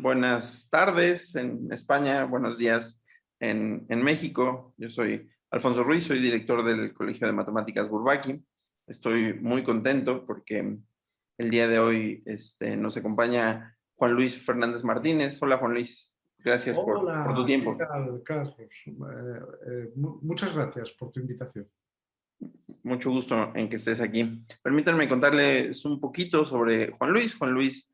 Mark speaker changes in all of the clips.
Speaker 1: buenas tardes en España, buenos días en México. Yo soy Alfonso Ruiz, soy director del Colegio de Matemáticas Bourbaki. Estoy muy contento porque el día de hoy nos acompaña Juan Luis Fernández Martínez. Hola, Juan Luis. Gracias por tu
Speaker 2: Hola, ¿qué
Speaker 1: tiempo.
Speaker 2: tal, Carlos? Muchas gracias por tu invitación.
Speaker 1: Mucho gusto en que estés aquí. Permítanme contarles un poquito sobre Juan Luis. Juan Luis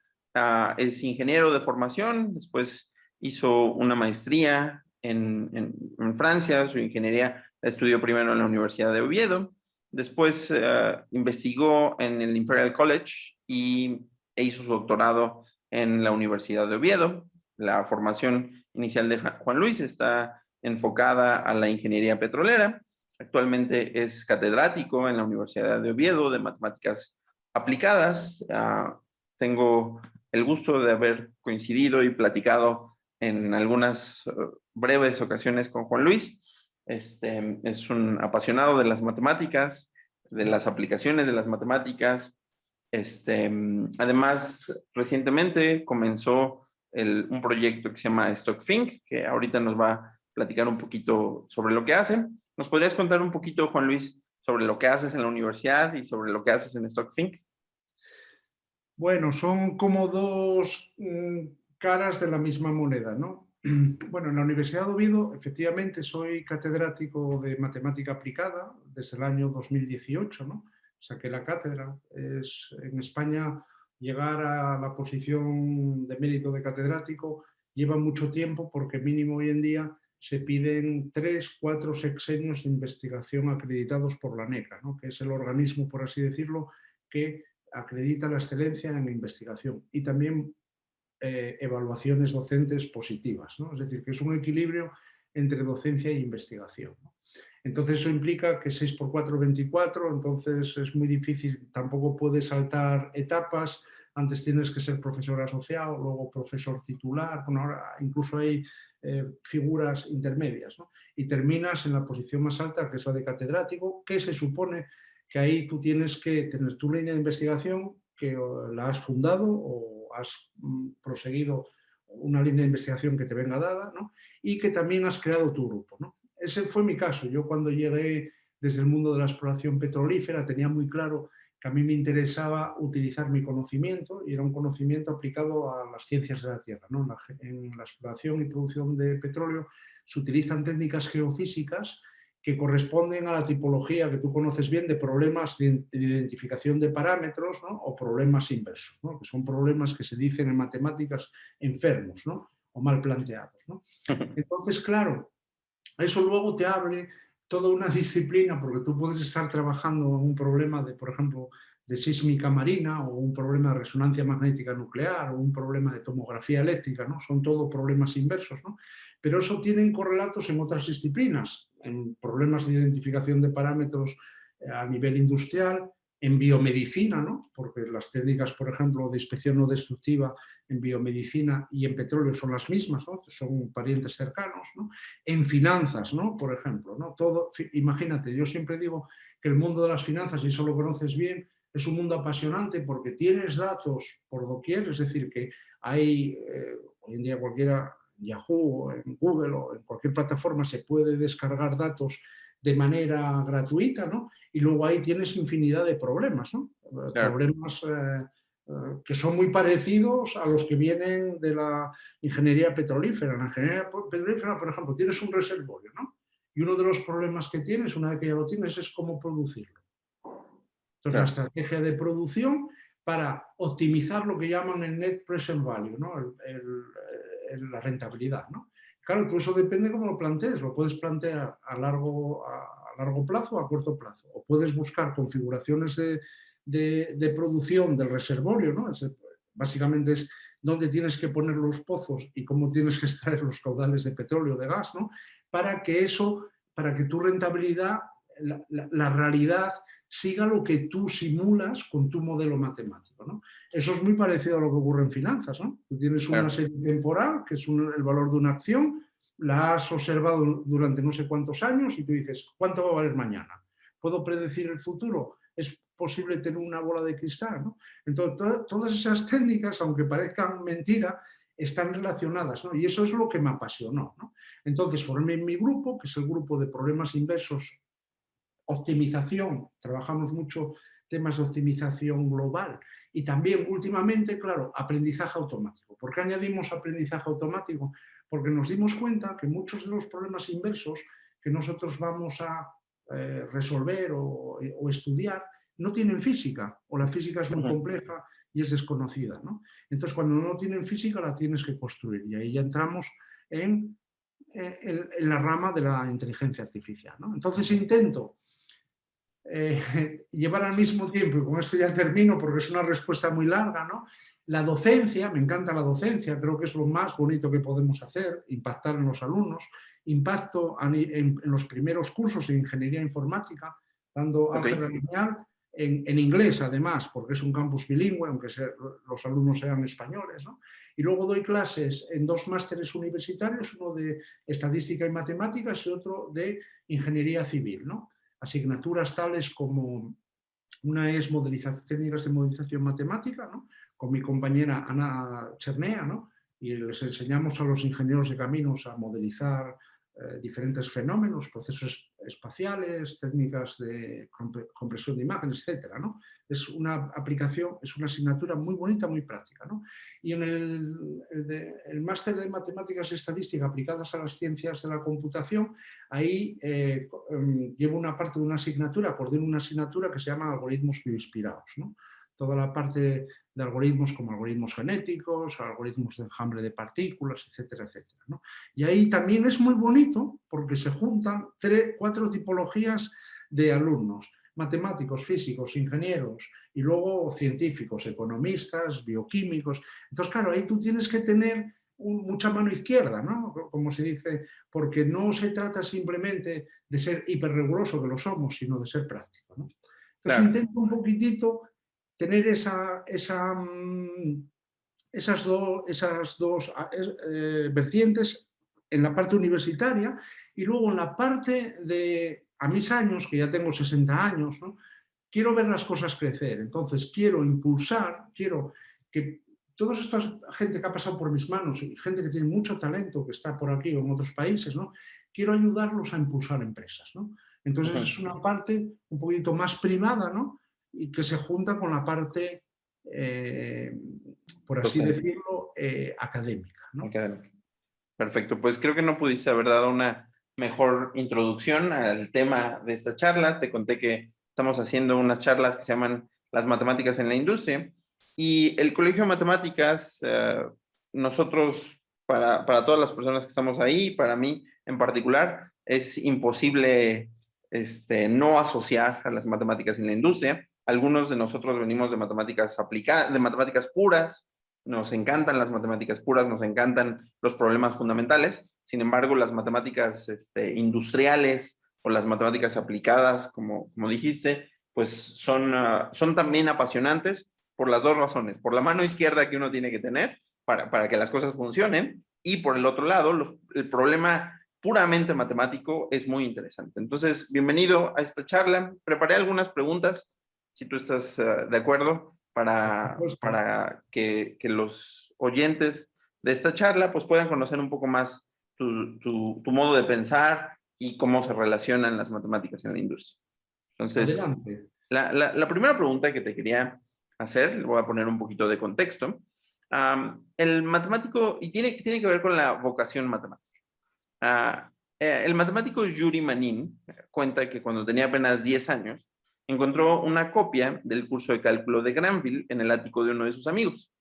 Speaker 1: es ingeniero de formación, después hizo una maestría en Francia, su ingeniería la estudió primero en la Universidad de Oviedo, después investigó en el Imperial College e hizo su doctorado en la Universidad de Oviedo. La formación inicial de Juan Luis está enfocada a la ingeniería petrolera. Actualmente es catedrático en la Universidad de Oviedo de Matemáticas Aplicadas. Tengo el gusto de haber coincidido y platicado en algunas breves ocasiones con Juan Luis. Es un apasionado de las matemáticas, de las aplicaciones de las matemáticas. Además, recientemente comenzó un proyecto que se llama StockThink, que ahorita nos va a platicar un poquito sobre lo que hace. ¿Nos podrías contar un poquito, Juan Luis, sobre lo que haces en la universidad y sobre lo que haces en StockThink?
Speaker 2: Bueno, son como dos caras de la misma moneda, ¿no? Bueno, en la Universidad de Oviedo, efectivamente, soy catedrático de matemática aplicada desde el año 2018, ¿no? Saqué la cátedra. En España, llegar a la posición de mérito de catedrático lleva mucho tiempo porque mínimo hoy en día se piden 3, 4 sexenios de investigación acreditados por la NECA, ¿no? Que es el organismo, por así decirlo, que acredita la excelencia en la investigación y también evaluaciones docentes positivas, ¿no? Es decir, que es un equilibrio entre docencia e investigación, ¿no? Entonces eso implica que 6 por 4, 24, entonces es muy difícil, tampoco puedes saltar etapas, antes tienes que ser profesor asociado, luego profesor titular, bueno, ahora incluso hay figuras intermedias, ¿no? Y terminas en la posición más alta, que es la de catedrático, que se supone que ahí tú tienes que tener tu línea de investigación, que la has fundado o has proseguido una línea de investigación que te venga dada, ¿no? Y que también has creado tu grupo, ¿no? Ese fue mi caso. Yo cuando llegué desde el mundo de la exploración petrolífera tenía muy claro que a mí me interesaba utilizar mi conocimiento y era un conocimiento aplicado a las ciencias de la Tierra, ¿no? En la exploración y producción de petróleo se utilizan técnicas geofísicas que corresponden a la tipología que tú conoces bien de problemas de identificación de parámetros, ¿no? O problemas inversos, ¿no? Que son problemas que se dicen en matemáticas enfermos, ¿no? O mal planteados, ¿no? Entonces, claro, eso luego te abre toda una disciplina, porque tú puedes estar trabajando en un problema de, por ejemplo, de sísmica marina o un problema de resonancia magnética nuclear o un problema de tomografía eléctrica, ¿no? Son todo problemas inversos, ¿no? Pero eso tienen correlatos en otras disciplinas, en problemas de identificación de parámetros a nivel industrial, en biomedicina, ¿no? Porque las técnicas, por ejemplo, de inspección no destructiva en biomedicina y en petróleo son las mismas, ¿no? Son parientes cercanos, ¿no? En finanzas, ¿no? Por ejemplo, ¿no? Todo, imagínate, yo siempre digo que el mundo de las finanzas, y eso lo conoces bien, es un mundo apasionante porque tienes datos por doquier, es decir, que hay, hoy en día cualquiera, Yahoo, o en Google o en cualquier plataforma se puede descargar datos de manera gratuita, ¿no? Y luego ahí tienes infinidad de problemas, ¿no?
Speaker 1: Claro.
Speaker 2: Problemas que son muy parecidos a los que vienen de la ingeniería petrolífera. En la ingeniería petrolífera, por ejemplo, tienes un reservorio, ¿no? Y uno de los problemas que tienes, una vez que ya lo tienes, es cómo producirlo. Entonces, la
Speaker 1: Claro.
Speaker 2: estrategia de producción para optimizar lo que llaman el net present value, ¿no? La rentabilidad, ¿no? Claro, todo eso depende cómo lo plantees. Lo puedes plantear a largo plazo o a corto plazo. O puedes buscar configuraciones de producción del reservorio, ¿no? Básicamente es dónde tienes que poner los pozos y cómo tienes que extraer los caudales de petróleo, de gas, ¿no? Para que tu rentabilidad, la realidad siga lo que tú simulas con tu modelo matemático, ¿no? Eso es muy parecido a lo que ocurre en finanzas, ¿no? Tú tienes una
Speaker 1: Claro.
Speaker 2: serie temporal, que es el valor de una acción, la has observado durante no sé cuántos años y tú dices, ¿cuánto va a valer mañana? ¿Puedo predecir el futuro? ¿Es posible tener una bola de cristal, ¿no? Entonces, todas esas técnicas, aunque parezcan mentira, están relacionadas, ¿no? Y eso es lo que me apasionó, ¿no? Entonces formé mi grupo, que es el grupo de problemas inversos, optimización, trabajamos mucho temas de optimización global y también últimamente, claro, aprendizaje automático. ¿Por qué añadimos aprendizaje automático? Porque nos dimos cuenta que muchos de los problemas inversos que nosotros vamos a resolver o estudiar no tienen física, o la física es muy compleja y es desconocida, ¿no? Entonces, cuando no tienen física, la tienes que construir, y ahí ya entramos en la rama de la inteligencia artificial, ¿no? Entonces intento llevar al mismo tiempo, y con esto ya termino porque es una respuesta muy larga, ¿no? La docencia, me encanta la docencia, creo que es lo más bonito que podemos hacer, impactar en los alumnos, impacto en los primeros cursos de ingeniería informática, dando álgebra lineal en inglés además, porque es un campus bilingüe, aunque los alumnos sean españoles, ¿no? Y luego doy clases en 2 másteres universitarios, uno de estadística y matemáticas y otro de ingeniería civil, ¿no? Asignaturas tales como una es técnicas de modelización matemática, ¿no? Con mi compañera Ana Chernea, ¿no? Y les enseñamos a los ingenieros de caminos a modelizar diferentes fenómenos, procesos espaciales, técnicas de compresión de imágenes, etcétera, ¿no? Es una aplicación, es una asignatura muy bonita, muy práctica, ¿no? Y en el máster de matemáticas y estadística aplicadas a las ciencias de la computación, ahí llevo una parte de una asignatura, coordino una asignatura que se llama algoritmos bioinspirados, ¿no? Toda la parte de algoritmos como algoritmos genéticos, algoritmos de enjambre de partículas, etcétera, etcétera, ¿no? Y ahí también es muy bonito porque se juntan 4 tipologías de alumnos: matemáticos, físicos, ingenieros y luego científicos, economistas, bioquímicos. Entonces, claro, ahí tú tienes que tener mucha mano izquierda, ¿no? Como se dice, porque no se trata simplemente de ser hiperriguroso, que lo somos, sino de ser práctico, ¿no? Entonces intento un poquitito tener esas dos vertientes en la parte universitaria, y luego en la parte de, a mis años, que ya tengo 60 años, ¿no? Quiero ver las cosas crecer. Entonces quiero impulsar, quiero que toda esta gente que ha pasado por mis manos y gente que tiene mucho talento, que está por aquí o en otros países, ¿no? Quiero ayudarlos a impulsar empresas, ¿no? Entonces es una parte un poquito más privada, ¿no? Y que se junta con la parte, por así decirlo, académica, ¿no?
Speaker 1: Perfecto, pues creo que no pudiste haber dado una mejor introducción al tema de esta charla. Te conté que estamos haciendo unas charlas que se llaman Las matemáticas en la industria, y el Colegio de Matemáticas, nosotros, para todas las personas que estamos ahí, para mí en particular, es imposible no asociar a las matemáticas en la industria. Algunos de nosotros venimos de matemáticas aplicadas, de matemáticas puras. Nos encantan las matemáticas puras, nos encantan los problemas fundamentales. Sin embargo, las matemáticas industriales o las matemáticas aplicadas, como dijiste, pues son también apasionantes por las 2 razones: por la mano izquierda que uno tiene que tener para que las cosas funcionen, y por el otro lado, el problema puramente matemático es muy interesante. Entonces, bienvenido a esta charla. Preparé algunas preguntas, si tú estás de acuerdo, para que los oyentes de esta charla pues puedan conocer un poco más tu modo de pensar y cómo se relacionan las matemáticas en la industria. Entonces,
Speaker 2: adelante.
Speaker 1: La primera pregunta que te quería hacer, le voy a poner un poquito de contexto. El matemático, y tiene que ver con la vocación matemática. El matemático Yuri Manin cuenta que cuando tenía apenas 10 años, encontró una copia del curso de cálculo de Granville en el ático de uno de sus amigos.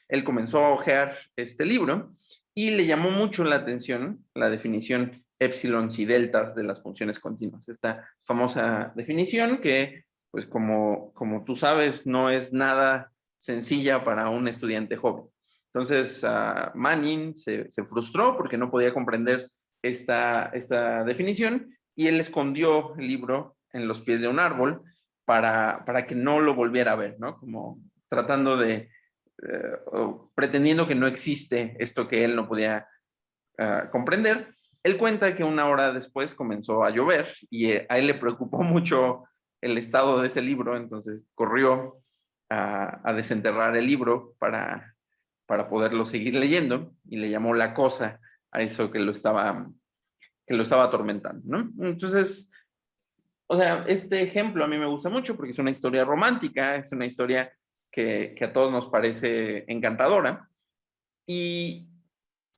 Speaker 1: Él comenzó a hojear este libro y le llamó mucho la atención la definición épsilons y deltas de las funciones continuas. Esta famosa definición que, pues como tú sabes, no es nada sencilla para un estudiante joven. Entonces, Manin se frustró porque no podía comprender esta definición, y él escondió el libro en los pies de un árbol para que no lo volviera a ver, ¿no? Como tratando de, pretendiendo que no existe esto que él no podía comprender. Él cuenta que una hora después comenzó a llover y a él le preocupó mucho el estado de ese libro, entonces corrió a desenterrar el libro para poderlo seguir leyendo, y le llamó La Cosa a eso que lo estaba atormentando, ¿no? Entonces, o sea, este ejemplo a mí me gusta mucho porque es una historia romántica, es una historia que a todos nos parece encantadora, y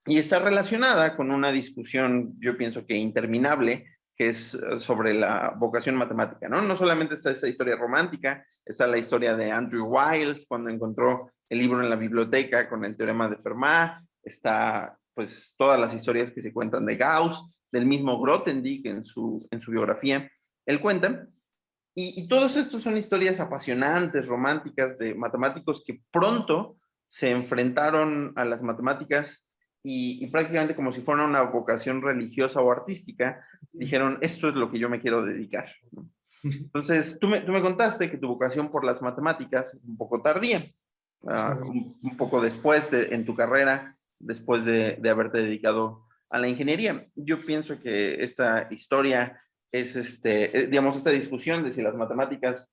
Speaker 1: está relacionada con una discusión, yo pienso que interminable, que es sobre la vocación matemática, ¿no? No solamente está esta historia romántica, está la historia de Andrew Wiles cuando encontró el libro en la biblioteca con el teorema de Fermat, está pues todas las historias que se cuentan de Gauss, del mismo Grothendieck en su biografía, él cuenta, y todos estos son historias apasionantes, románticas, de matemáticos que pronto se enfrentaron a las matemáticas y prácticamente como si fuera una vocación religiosa o artística, dijeron, esto es lo que yo me quiero dedicar. Entonces, tú me contaste que tu vocación por las matemáticas es un poco tardía, un poco después en tu carrera, después de haberte dedicado a la ingeniería. Yo pienso que esta historia es, digamos, esta discusión de si las matemáticas,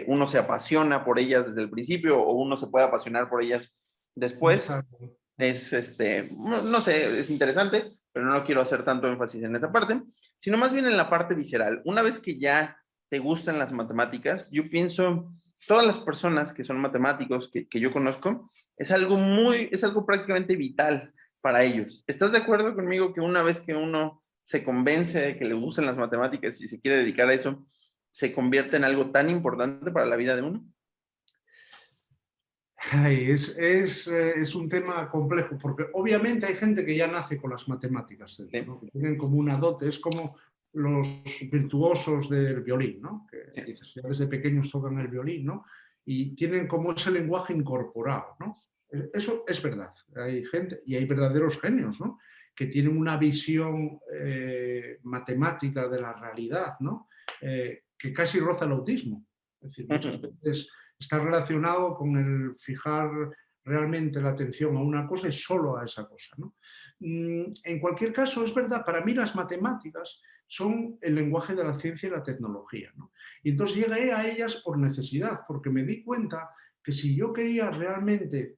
Speaker 1: uno se apasiona por ellas desde el principio o uno se puede apasionar por ellas después, no sé, es interesante, pero no quiero hacer tanto énfasis en esa parte, sino más bien en la parte visceral. Una vez que ya te gustan las matemáticas, yo pienso, todas las personas que son matemáticos que yo conozco, es algo prácticamente vital para ellos. ¿Estás de acuerdo conmigo que una vez que uno se convence de que le gustan las matemáticas y se quiere dedicar a eso, se convierte en algo tan importante para la vida de uno?
Speaker 2: Ay, es un tema complejo, porque obviamente hay gente que ya nace con las matemáticas,
Speaker 1: Sí.
Speaker 2: ¿no? Que tienen como una dote, es como los virtuosos del violín, ¿no? Que dices, ya desde pequeños tocan el violín, ¿no? Y tienen como ese lenguaje incorporado, ¿no? Eso es verdad. Hay gente, y hay verdaderos genios, ¿no? Que tienen una visión matemática de la realidad, ¿no? Que casi roza el autismo. Es decir, muchas veces está relacionado con el fijar realmente la atención a una cosa y solo a esa cosa, ¿no? En cualquier caso, es verdad, para mí las matemáticas son el lenguaje de la ciencia y la tecnología, ¿no? Y entonces llegué a ellas por necesidad, porque me di cuenta que si yo quería realmente,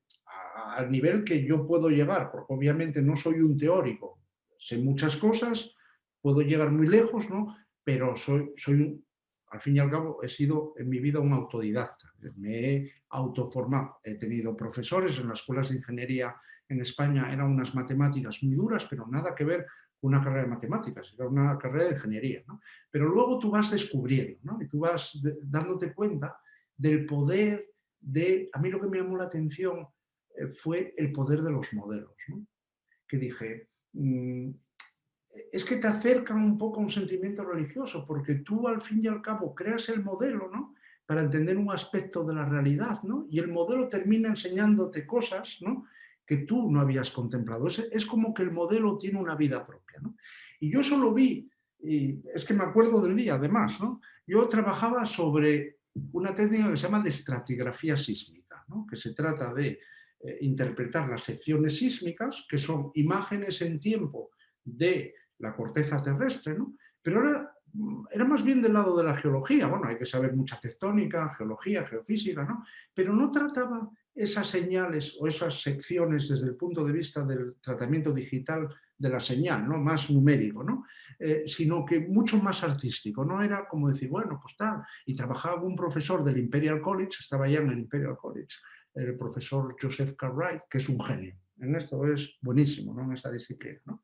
Speaker 2: al nivel que yo puedo llegar, porque obviamente no soy un teórico, sé muchas cosas, puedo llegar muy lejos, ¿no? Pero al fin y al cabo, he sido en mi vida un autodidacta. Me he autoformado. He tenido profesores en las escuelas de ingeniería en España, eran unas matemáticas muy duras, pero nada que ver con una carrera de matemáticas, era una carrera de ingeniería, ¿no? Pero luego tú vas descubriendo, ¿no? Y tú vas dándote cuenta del poder de... A mí lo que me llamó la atención fue el poder de los modelos, ¿no? Que dije, es que te acercan un poco a un sentimiento religioso, porque tú al fin y al cabo creas el modelo, ¿no? Para entender un aspecto de la realidad, ¿no? Y el modelo termina enseñándote cosas, ¿no? Que tú no habías contemplado. Es como que el modelo tiene una vida propia, ¿no? Y yo eso lo vi, y es que me acuerdo del día, además, ¿no? Yo trabajaba sobre una técnica que se llama de estratigrafía sísmica, ¿no? Que se trata de interpretar las secciones sísmicas, que son imágenes en tiempo de la corteza terrestre, ¿no? Pero era más bien del lado de la geología. Bueno, hay que saber mucha tectónica, geología, geofísica, ¿no? Pero no trataba esas señales o esas secciones desde el punto de vista del tratamiento digital de la señal, ¿no? Más numérico, ¿no? Sino que mucho más artístico, ¿no? Era como decir, bueno, pues tal, y trabajaba un profesor del Imperial College, estaba ya en el Imperial College, el profesor Joseph Cartwright, que es un genio. En esto es buenísimo, ¿no? En esta disciplina, ¿no?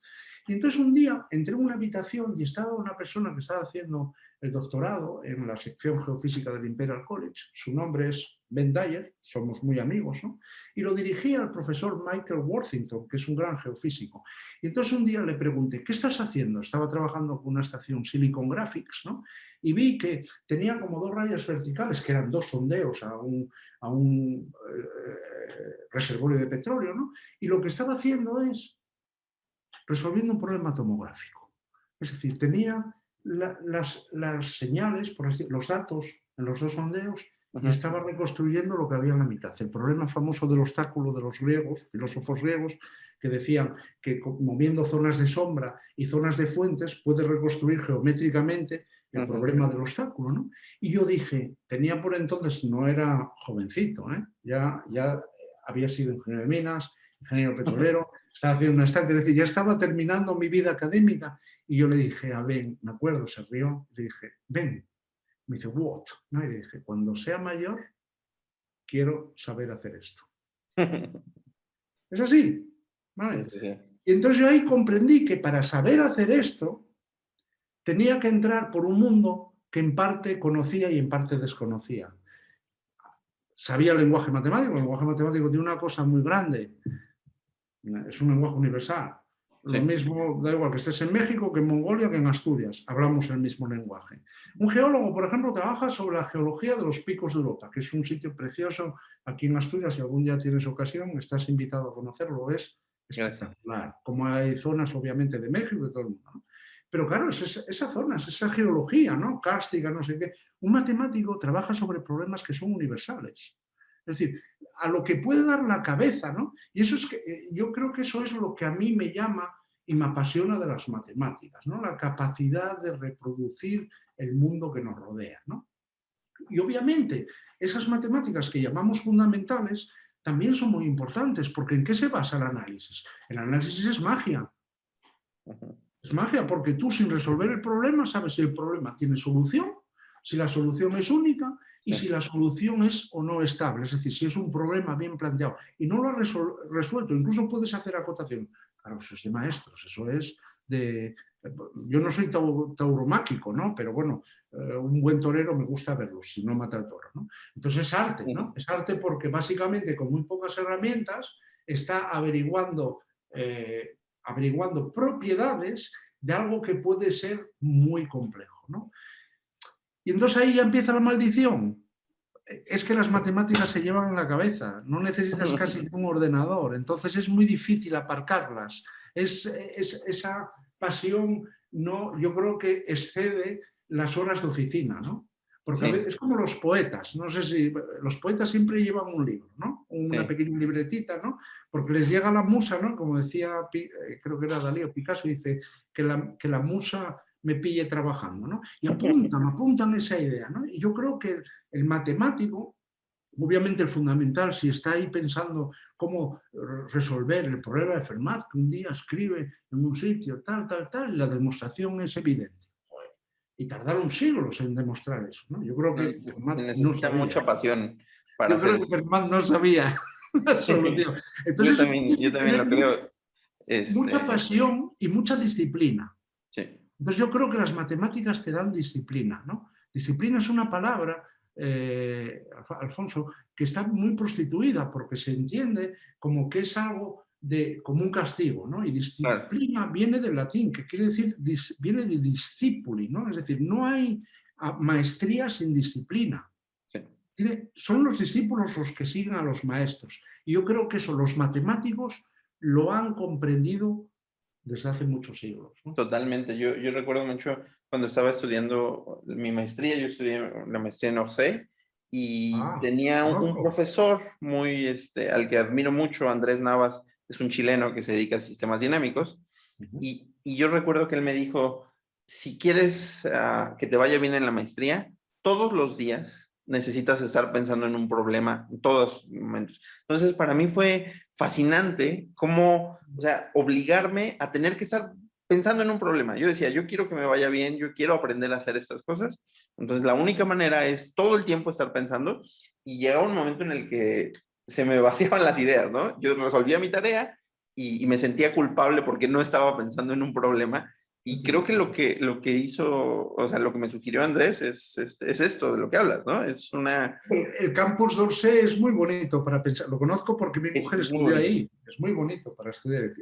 Speaker 2: Y entonces un día entré en una habitación y estaba una persona que estaba haciendo el doctorado en la sección geofísica del Imperial College. Su nombre es Ben Dyer, somos muy amigos, ¿no? Y lo dirigía al profesor Michael Worthington, que es un gran geofísico. Y entonces un día le pregunté, ¿qué estás haciendo? Estaba trabajando con una estación Silicon Graphics, ¿no? Y vi que tenía como dos rayas verticales, que eran dos sondeos a un reservorio de petróleo, ¿no? Y lo que estaba haciendo es resolviendo un problema tomográfico. Es decir, tenía las señales, por así, los datos en los dos sondeos y estaba reconstruyendo lo que había en la mitad. El problema famoso del obstáculo de los griegos, filósofos griegos, que decían que moviendo zonas de sombra y zonas de fuentes puede reconstruir geométricamente el problema del obstáculo, ¿no? Y yo dije, tenía por entonces, no era jovencito, ya había sido ingeniero de minas, ingeniero petrolero, estaba haciendo una estancia, es decir, ya estaba terminando mi vida académica y yo le dije a Ben, me acuerdo, se rió, le dije, Ben, me dice, what? ¿No? Y le dije, cuando sea mayor, quiero saber hacer esto. Es así, ¿vale?
Speaker 1: Sí, sí, sí.
Speaker 2: Y entonces yo ahí comprendí que para saber hacer esto, tenía que entrar por un mundo que en parte conocía y en parte desconocía. Sabía el lenguaje matemático tiene una cosa muy grande, es un lenguaje universal. Lo
Speaker 1: Sí.
Speaker 2: mismo, da igual que estés en México, que en Mongolia, que en Asturias, hablamos el mismo lenguaje. Un geólogo, por ejemplo, trabaja sobre la geología de los picos de Europa, que es un sitio precioso aquí en Asturias, si algún día tienes ocasión, estás invitado a conocerlo, es
Speaker 1: Gracias.
Speaker 2: espectacular. Como hay zonas, obviamente, de México y de todo el mundo, ¿no? Pero claro, es esa zona, es esa geología, ¿no? Cárstica, no sé qué. Un matemático trabaja sobre problemas que son universales. Es decir, a lo que puede dar la cabeza, ¿no? Y eso es que yo creo que eso es lo que a mí me llama y me apasiona de las matemáticas, ¿no? La capacidad de reproducir el mundo que nos rodea, ¿no? Y obviamente esas matemáticas que llamamos fundamentales también son muy importantes, porque ¿en qué se basa el análisis? El análisis es magia. Es magia, porque tú sin resolver el problema sabes si el problema tiene solución, si la solución es única y si la solución es o no estable. Es decir, si es un problema bien planteado y no lo has resuelto, incluso puedes hacer acotación. Claro, eso es de maestros, eso es de... Yo no soy tauromáquico, ¿no? Pero bueno, un buen torero me gusta verlo, si no mata al toro, ¿no? Entonces es arte, ¿no? Es arte porque básicamente con muy pocas herramientas está averiguando propiedades de algo que puede ser muy complejo, ¿no? Y entonces ahí ya empieza la maldición. Es que las matemáticas se llevan en la cabeza, no necesitas casi un ordenador, entonces es muy difícil aparcarlas. Esa pasión, no, yo creo que excede las horas de oficina, ¿no? Porque a veces es como los poetas, no sé si los poetas siempre llevan un libro, ¿no? Una pequeña libretita, ¿no? Porque les llega la musa, ¿no? Como decía, creo que era Dalí o Picasso, dice que la musa me pille trabajando, ¿no? Y apuntan esa idea, ¿no? Y yo creo que el matemático, obviamente el fundamental, si está ahí pensando cómo resolver el problema de Fermat, que un día escribe en un sitio, tal, la demostración es evidente. Y tardaron siglos en demostrar eso, ¿no? Yo creo que Fermat no
Speaker 1: Necesita
Speaker 2: sabía.
Speaker 1: mucha pasión para
Speaker 2: Yo
Speaker 1: hacer
Speaker 2: creo que
Speaker 1: eso.
Speaker 2: Fermat no sabía la solución.
Speaker 1: Yo
Speaker 2: Entonces
Speaker 1: también,
Speaker 2: tienes
Speaker 1: yo
Speaker 2: que
Speaker 1: también
Speaker 2: tener
Speaker 1: lo creo.
Speaker 2: mucha pasión y mucha disciplina.
Speaker 1: Sí.
Speaker 2: Entonces yo creo que las matemáticas te dan disciplina, ¿no? Disciplina es una palabra, Alfonso, que está muy prostituida porque se entiende como que es algo como un castigo, ¿no? Y
Speaker 1: Claro.
Speaker 2: disciplina viene del latín, que quiere decir, viene de discipuli, ¿no? Es decir, no hay maestría sin disciplina.
Speaker 1: Sí.
Speaker 2: Son los discípulos los que siguen a los maestros. Y yo creo que eso los matemáticos lo han comprendido desde hace muchos siglos, ¿no?
Speaker 1: Totalmente. Yo recuerdo mucho cuando estaba estudiando mi maestría, yo estudié la maestría en Orsay y tenía un
Speaker 2: Conozco.
Speaker 1: profesor muy, al que admiro mucho, Andrés Navas, es un chileno que se dedica a sistemas dinámicos. Y yo recuerdo que él me dijo, si quieres que te vaya bien en la maestría, todos los días necesitas estar pensando en un problema, en todos los momentos. Entonces, para mí fue fascinante cómo, o sea, obligarme a tener que estar pensando en un problema. Yo decía, yo quiero que me vaya bien, yo quiero aprender a hacer estas cosas. Entonces, la única manera es todo el tiempo estar pensando y llegaba un momento en el que se me vaciaban las ideas, ¿no? Yo resolvía mi tarea y me sentía culpable porque no estaba pensando en un problema. Y creo que lo que hizo, o sea, lo que me sugirió Andrés es esto de lo que hablas, ¿no? Es una...
Speaker 2: El campus d'Orsay es muy bonito para pensar. Lo conozco porque mi mujer
Speaker 1: Es muy
Speaker 2: estudió
Speaker 1: bonito.
Speaker 2: ahí. Es muy bonito para estudiar.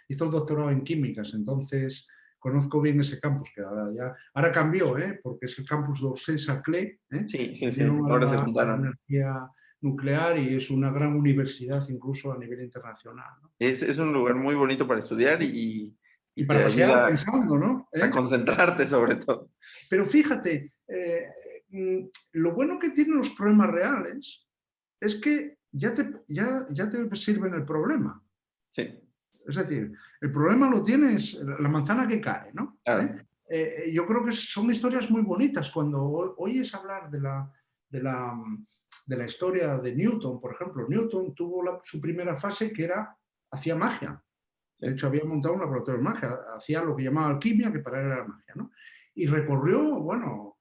Speaker 2: Hizo el doctorado en químicas, entonces conozco bien ese campus, que ahora cambió, porque es el campus d'Orsay-Saclay.
Speaker 1: Sí, sí, sí.
Speaker 2: Volvieron
Speaker 1: Ahora se
Speaker 2: a la
Speaker 1: juntaron.
Speaker 2: energía nuclear y es una gran universidad incluso a nivel internacional, ¿no?
Speaker 1: Es un lugar muy bonito para estudiar
Speaker 2: Y
Speaker 1: y
Speaker 2: para
Speaker 1: te
Speaker 2: pasear
Speaker 1: ayuda
Speaker 2: pensando, ¿no?
Speaker 1: a concentrarte sobre todo.
Speaker 2: Pero fíjate, lo bueno que tienen los problemas reales es que ya te sirven el problema.
Speaker 1: Sí,
Speaker 2: Es decir, el problema lo tienes, la manzana que cae, ¿no?
Speaker 1: claro.
Speaker 2: Yo creo que son historias muy bonitas cuando oyes hablar de de la historia de Newton, por ejemplo. Newton tuvo su primera fase que hacía magia. De hecho, había montado un laboratorio de magia, hacía lo que llamaba alquimia, que para él era magia, ¿no? Y recorrió, bueno,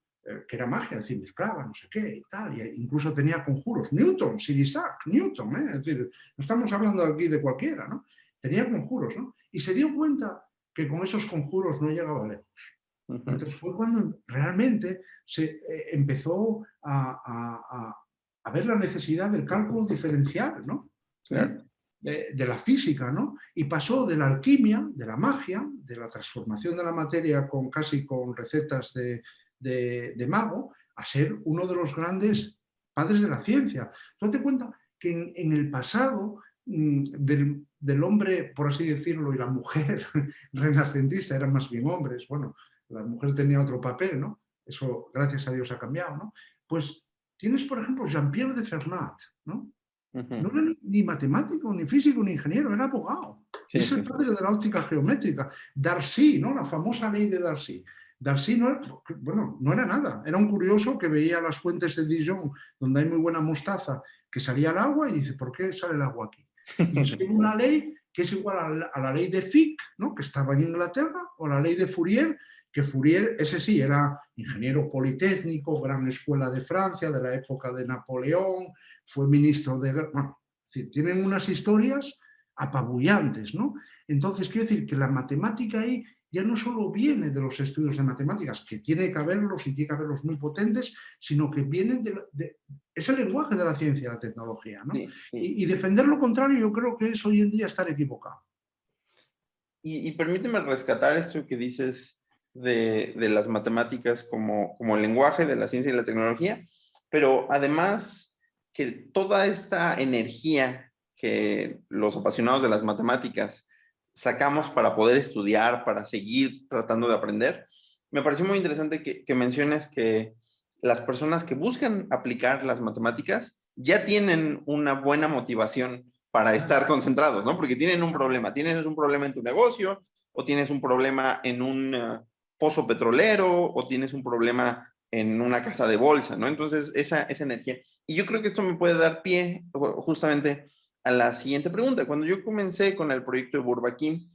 Speaker 2: que era magia, es decir, mezclaba, no sé qué y tal, e incluso tenía conjuros. Newton, Sir Isaac Newton, ¿eh? Es decir, no estamos hablando aquí de cualquiera, ¿no? Tenía conjuros, ¿no? Y se dio cuenta que con esos conjuros no llegaba lejos. Entonces fue cuando realmente se empezó a ver la necesidad del cálculo diferencial, ¿no?
Speaker 1: Claro.
Speaker 2: De la física, ¿no? Y pasó de la alquimia, de la magia, de la transformación de la materia casi con recetas de mago, a ser uno de los grandes padres de la ciencia. Tú date cuenta que en el pasado del hombre, por así decirlo, y la mujer renacentista, eran más bien hombres, bueno, la mujer tenía otro papel, ¿no? Eso, gracias a Dios, ha cambiado, ¿no? Pues tienes, por ejemplo, Jean-Pierre de Fermat, ¿no? No era ni matemático, ni físico, ni ingeniero, era abogado.
Speaker 1: Sí,
Speaker 2: Y es el padre de la óptica geométrica. Darcy, ¿no? La famosa ley de Darcy. Darcy no era, bueno, no era nada. Era un curioso que veía las fuentes de Dijon, donde hay muy buena mostaza, que salía el agua y dice, ¿por qué sale el agua aquí? Y escribe una ley que es igual a la ley de Fick, ¿no? Que estaba en Inglaterra, o la ley de Fourier, que Fourier, ese sí, era ingeniero politécnico, gran escuela de Francia, de la época de Napoleón, fue ministro de... Bueno, es decir, tienen unas historias apabullantes, ¿no? Entonces, quiero decir que la matemática ahí ya no solo viene de los estudios de matemáticas, que tiene que haberlos y tiene que haberlos muy potentes, sino que viene es el lenguaje de la ciencia y la tecnología, ¿no?
Speaker 1: sí, sí.
Speaker 2: Y defender lo contrario yo creo que es hoy en día estar equivocado.
Speaker 1: Y permíteme rescatar esto que dices de las matemáticas como el lenguaje de la ciencia y la tecnología, pero además que toda esta energía que los apasionados de las matemáticas sacamos para poder estudiar, para seguir tratando de aprender, me pareció muy interesante que menciones que las personas que buscan aplicar las matemáticas ya tienen una buena motivación para estar concentrados, ¿no? Porque tienen un problema. Tienes un problema en tu negocio, o tienes un problema en un pozo petrolero, o tienes un problema en una casa de bolsa, ¿no? Entonces, esa energía. Y yo creo que esto me puede dar pie justamente a la siguiente pregunta. Cuando yo comencé con el proyecto de Bourbaki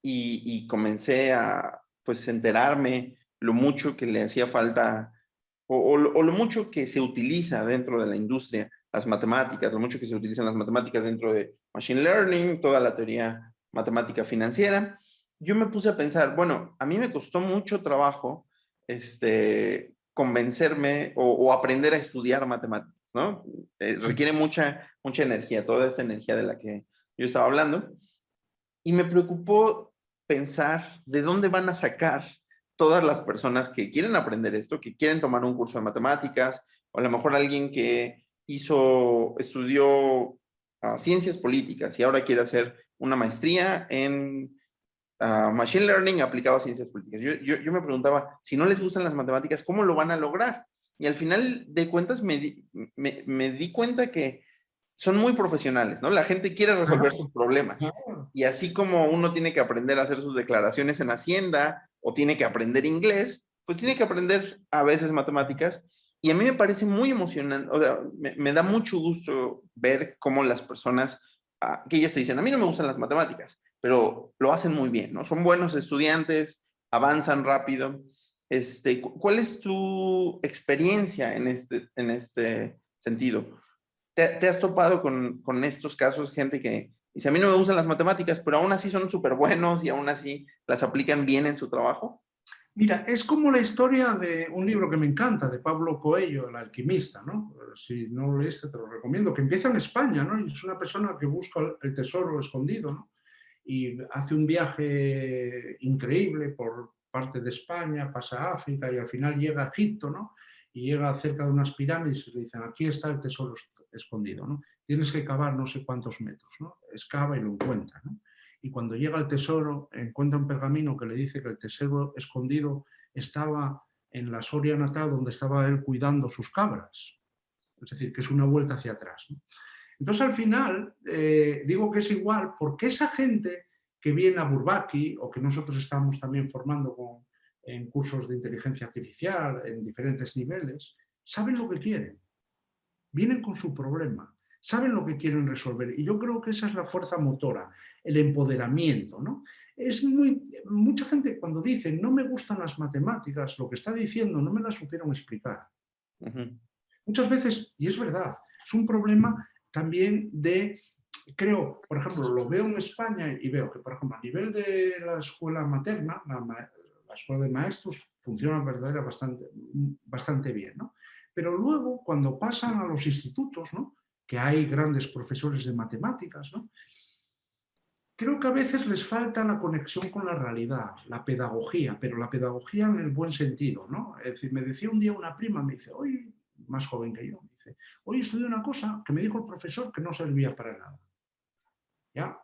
Speaker 1: y comencé a, pues, enterarme lo mucho que le hacía falta o lo mucho que se utiliza dentro de la industria, las matemáticas, lo mucho que se utilizan las matemáticas dentro de Machine Learning, toda la teoría matemática financiera, yo me puse a pensar, bueno, a mí me costó mucho trabajo convencerme o aprender a estudiar matemáticas, ¿no? Requiere mucha energía, toda esta energía de la que yo estaba hablando, y me preocupó pensar de dónde van a sacar todas las personas que quieren aprender esto, que quieren tomar un curso de matemáticas, o a lo mejor alguien que estudió ciencias políticas y ahora quiere hacer una maestría en Machine Learning aplicado a ciencias políticas. Yo me preguntaba, si no les gustan las matemáticas, ¿cómo lo van a lograr? Y al final de cuentas me di cuenta que son muy profesionales, ¿no? La gente quiere resolver sus problemas. Y así como uno tiene que aprender a hacer sus declaraciones en Hacienda o tiene que aprender inglés, pues tiene que aprender a veces matemáticas. Y a mí me parece muy emocionante, o sea, me da mucho gusto ver cómo las personas, que ellas se dicen, a mí no me gustan las matemáticas, pero lo hacen muy bien, ¿no? Son buenos estudiantes, avanzan rápido. ¿Cuál es tu experiencia en este sentido? ¿Te has topado con estos casos, gente que dice, a mí no me gustan las matemáticas, pero aún así son súper buenos y aún así las aplican bien en su trabajo?
Speaker 2: Mira, es como la historia de un libro que me encanta, de Pablo Coelho, El alquimista, ¿no? Si no lo leíste, te lo recomiendo, que empieza en España, ¿no? Y es una persona que busca el tesoro escondido, ¿no? Y hace un viaje increíble por parte de España, pasa a África y al final llega a Egipto, ¿no? Y llega cerca de unas pirámides y le dicen, aquí está el tesoro escondido, ¿no? Tienes que cavar no sé cuántos metros, ¿no? Excava y lo encuentra, ¿no? Y cuando llega al tesoro, encuentra un pergamino que le dice que el tesoro escondido estaba en la Soria natal donde estaba él cuidando sus cabras. Es decir, que es una vuelta hacia atrás, ¿no? Entonces, al final, digo que es igual porque esa gente que viene a Bourbaki o que nosotros estamos también en cursos de inteligencia artificial en diferentes niveles, saben lo que quieren. vienen con su problema, saben lo que quieren resolver. Y yo creo que esa es la fuerza motora, el empoderamiento, ¿no? Mucha gente cuando dice no me gustan las matemáticas, lo que está diciendo no me las supieron explicar. Muchas veces, y es verdad, es un problema también creo, por ejemplo, lo veo en España y veo que, por ejemplo, a nivel de la escuela materna, la escuela de maestros funciona bastante bien, ¿no? Pero luego, cuando pasan a los institutos, ¿no? Que hay grandes profesores de matemáticas, ¿no? Creo que a veces les falta la conexión con la realidad, la pedagogía, pero la pedagogía en el buen sentido, ¿no? Es decir, me decía un día una prima, me dice, hoy, más joven que yo, me dice, hoy estudié una cosa que me dijo el profesor que no servía para nada. ¿Ya?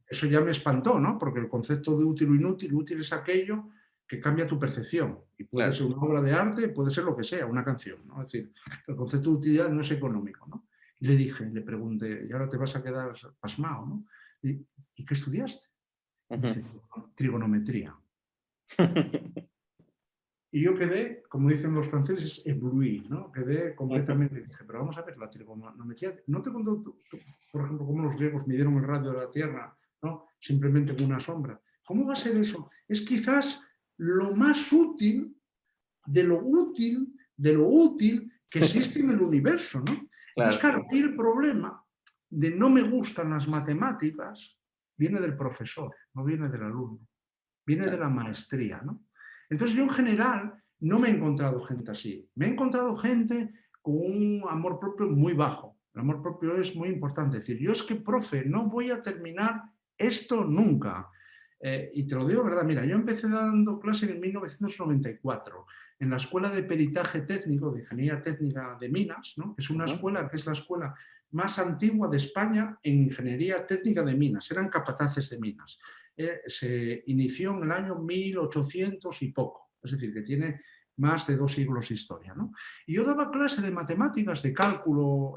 Speaker 2: Eso ya me espantó, ¿no? Porque el concepto de útil o inútil, útil es aquello que cambia tu percepción. Y puede ser una obra de arte, puede ser lo que sea, una canción, ¿no? Es decir, el concepto de utilidad no es económico, ¿no? Y le pregunté, y ahora te vas a quedar pasmado, ¿no? ¿Y qué estudiaste? Dice, trigonometría. Y yo quedé, como dicen los franceses, ébloui, ¿no? Quedé completamente, dije, pero vamos a ver, la trigonometría, ¿no te contó, por ejemplo, cómo los griegos midieron el radio de la Tierra, ¿no? Simplemente con una sombra? ¿Cómo va a ser eso? Es quizás lo más útil de lo útil, que existe en el universo, ¿no? Entonces, claro, ahí el problema de no me gustan las matemáticas viene del profesor, no viene del alumno, viene de la maestría, ¿no? Entonces yo en general no me he encontrado gente así. Me he encontrado gente con un amor propio muy bajo. El amor propio es muy importante. Es decir, yo es que, profe, no voy a terminar esto nunca. Y te lo digo, ¿verdad? Mira, yo empecé dando clase en 1994 en la Escuela de Peritaje Técnico, de Ingeniería Técnica de Minas, ¿no? Que es una escuela que es la escuela más antigua de España en Ingeniería Técnica de Minas. Eran capataces de minas. Se inició en el año 1800 y poco, es decir, que tiene más de 2 siglos de historia, ¿no? Y yo daba clase de matemáticas, de cálculo,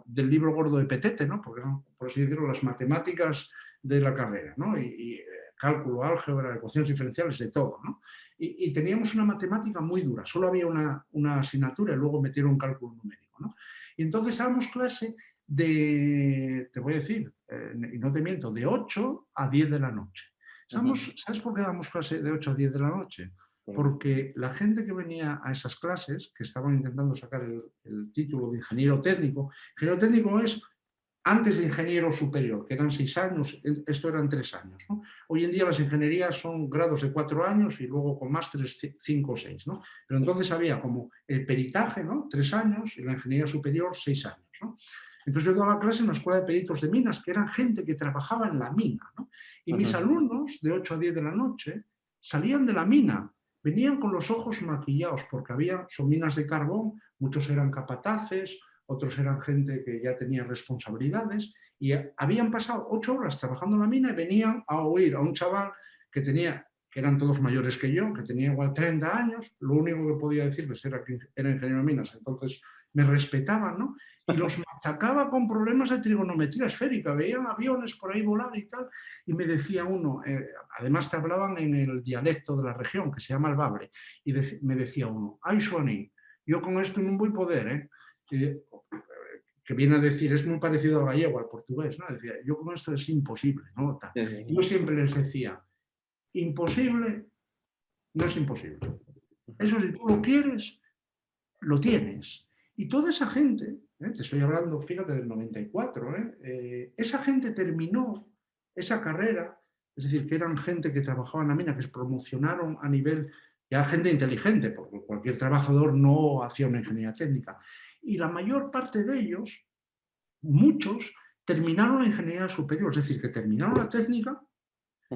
Speaker 2: del libro gordo de Petete, ¿no? Porque eran, por así decirlo, las matemáticas de la carrera, ¿no? Y cálculo, álgebra, ecuaciones diferenciales, de todo, ¿no? Y teníamos una matemática muy dura, solo había una asignatura y luego metieron cálculo numérico, ¿no? Y entonces dábamos clase te voy a decir, y no te miento, de 8 a 10 de la noche. ¿Sabes por qué damos clase de 8 a 10 de la noche? Porque la gente que venía a esas clases, que estaban intentando sacar el título de ingeniero técnico es antes de ingeniero superior, que eran 6 años, esto eran 3 años, ¿no? Hoy en día las ingenierías son grados de 4 años y luego con másteres 5 o 6, ¿no? Pero entonces había como el peritaje, ¿no? 3 años y la ingeniería superior 6 años, ¿no? Entonces yo daba clase en la escuela de peritos de minas, que eran gente que trabajaba en la mina, ¿no? Y mis alumnos, de 8 a 10 de la noche, salían de la mina, venían con los ojos maquillados, porque son minas de carbón, muchos eran capataces, otros eran gente que ya tenía responsabilidades, y habían pasado 8 horas trabajando en la mina y venían a oír a un chaval que eran todos mayores que yo, que tenía igual 30 años, lo único que podía decirles era que era ingeniero de minas, entonces me respetaban, ¿no? Y los machacaba con problemas de trigonometría esférica, veían aviones por ahí volar y tal, y me decía uno, además te hablaban en el dialecto de la región, que se llama el Babre, y me decía uno, ay, Suani, yo con esto no voy a poder, que viene a decir, es muy parecido al gallego, al portugués, ¿no? Decía, yo con esto es imposible, ¿no? Y yo siempre les decía, imposible no es imposible. Eso si tú lo quieres, lo tienes. Y toda esa gente, te estoy hablando, fíjate, del 94, esa gente terminó esa carrera, es decir, que eran gente que trabajaba en la mina, que se promocionaron a nivel, ya gente inteligente, porque cualquier trabajador no hacía una ingeniería técnica. Y la mayor parte de ellos, muchos, terminaron la ingeniería superior, es decir, que terminaron la técnica,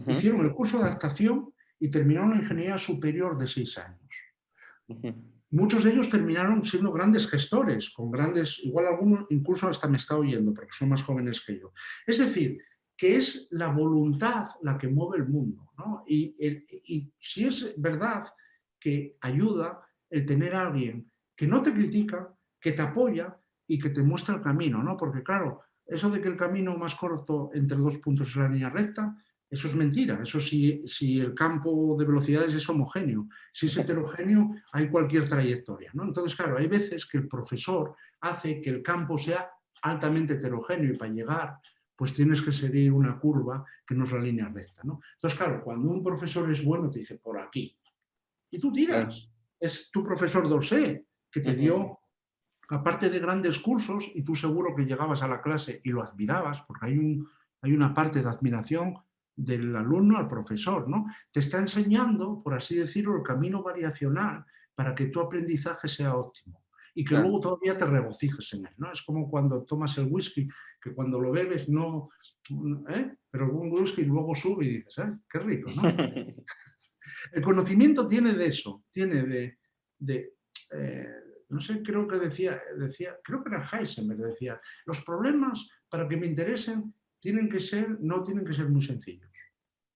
Speaker 2: hicieron el curso de adaptación y terminaron la ingeniería superior de 6 años. Muchos de ellos terminaron siendo grandes gestores, con grandes, igual alguno incluso hasta me está oyendo, porque son más jóvenes que yo. Es decir, que es la voluntad la que mueve el mundo, ¿no? Y si es verdad que ayuda el tener a alguien que no te critica, que te apoya y que te muestra el camino, ¿no? Porque claro, eso de que el camino más corto entre 2 puntos es la línea recta, Eso es mentira. Eso si el campo de velocidades es homogéneo. Si es heterogéneo, hay cualquier trayectoria, ¿no? Entonces, claro, hay veces que el profesor hace que el campo sea altamente heterogéneo y para llegar pues tienes que seguir una curva que no es la línea recta, ¿no? Entonces, claro, cuando un profesor es bueno, te dice por aquí. Y tú
Speaker 1: Claro.
Speaker 2: tiras. Es tu profesor Dorsey que te
Speaker 1: Ujú.
Speaker 2: dio, aparte de grandes cursos, y tú seguro que llegabas a la clase y lo admirabas, porque hay una parte de admiración del alumno al profesor, ¿no? Te está enseñando, por así decirlo, el camino variacional para que tu aprendizaje sea óptimo y que
Speaker 1: Claro.
Speaker 2: luego todavía te regocijes en él, ¿no? Es como cuando tomas el whisky, que cuando lo bebes no, pero un whisky luego sube y dices, qué rico, ¿no? El conocimiento tiene de eso, tiene de eh, no sé, creo que decía, creo que era Heisenberg, decía, los problemas para que me interesen no tienen que ser muy sencillos,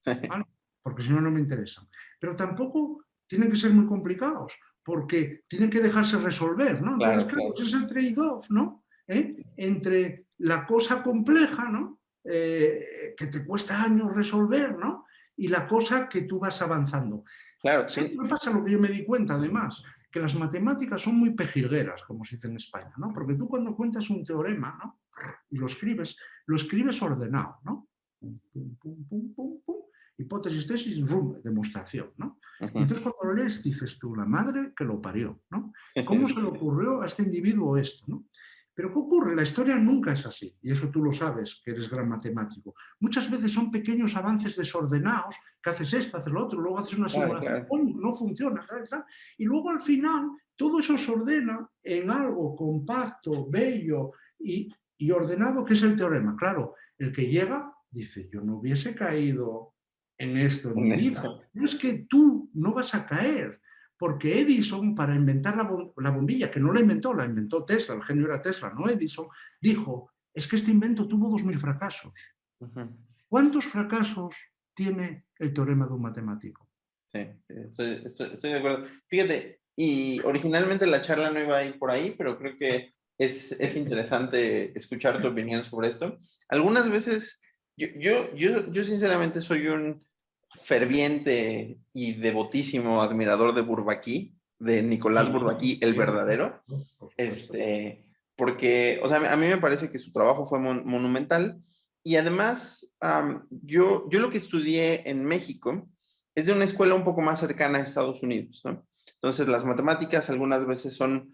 Speaker 2: ¿vale? Porque si no, no me interesan. Pero tampoco tienen que ser muy complicados, porque tienen que dejarse resolver, ¿no? Entonces,
Speaker 1: Claro,
Speaker 2: claro,
Speaker 1: claro.
Speaker 2: es ese trade-off, ¿no? Entre la cosa compleja, ¿no? Que te cuesta años resolver, ¿no? Y la cosa que tú vas avanzando.
Speaker 1: Claro,
Speaker 2: ¿Sabes qué pasa? Lo que yo me di cuenta, además, que las matemáticas son muy pejilgueras, como se dice en España, ¿no? Porque tú cuando cuentas un teorema, ¿no? Y lo escribes ordenado, ¿no? Pum, pum, pum, pum, pum. Hipótesis, tesis, rum, demostración, ¿no? Y
Speaker 1: Ujú.
Speaker 2: entonces cuando lo lees dices tú, la madre que lo parió, ¿no? ¿Cómo se le ocurrió a este individuo esto, ¿no? Pero ¿qué ocurre? La historia nunca es así, y eso tú lo sabes, que eres gran matemático. Muchas veces son pequeños avances desordenados, que haces esto, haces lo otro, luego haces una
Speaker 1: Claro,
Speaker 2: simulación,
Speaker 1: claro.
Speaker 2: ¡coño! No funciona, tal, tal. Y luego al final todo eso se ordena en algo compacto, bello y ordenado, que es el teorema. Claro, el que llega dice, yo no hubiese caído en esto en mi vida.
Speaker 1: Honesto.
Speaker 2: No es que tú no vas a caer, porque Edison, para inventar la bombilla, que no la inventó Tesla, el genio era Tesla, no Edison, dijo, es que este invento tuvo 2000 fracasos.
Speaker 1: Ujú.
Speaker 2: ¿Cuántos fracasos tiene el teorema de un matemático?
Speaker 1: Sí, estoy de acuerdo. Fíjate, y originalmente la charla no iba a ir por ahí, pero creo que es interesante escuchar tu opinión sobre esto. Algunas veces, yo sinceramente soy un ferviente y devotísimo admirador de Bourbaki, de Nicolás Bourbaki, el verdadero,
Speaker 2: Por supuesto.
Speaker 1: porque, o sea, a mí me parece que su trabajo fue monumental y además, yo lo que estudié en México es de una escuela un poco más cercana a Estados Unidos, ¿no? Entonces, las matemáticas algunas veces son,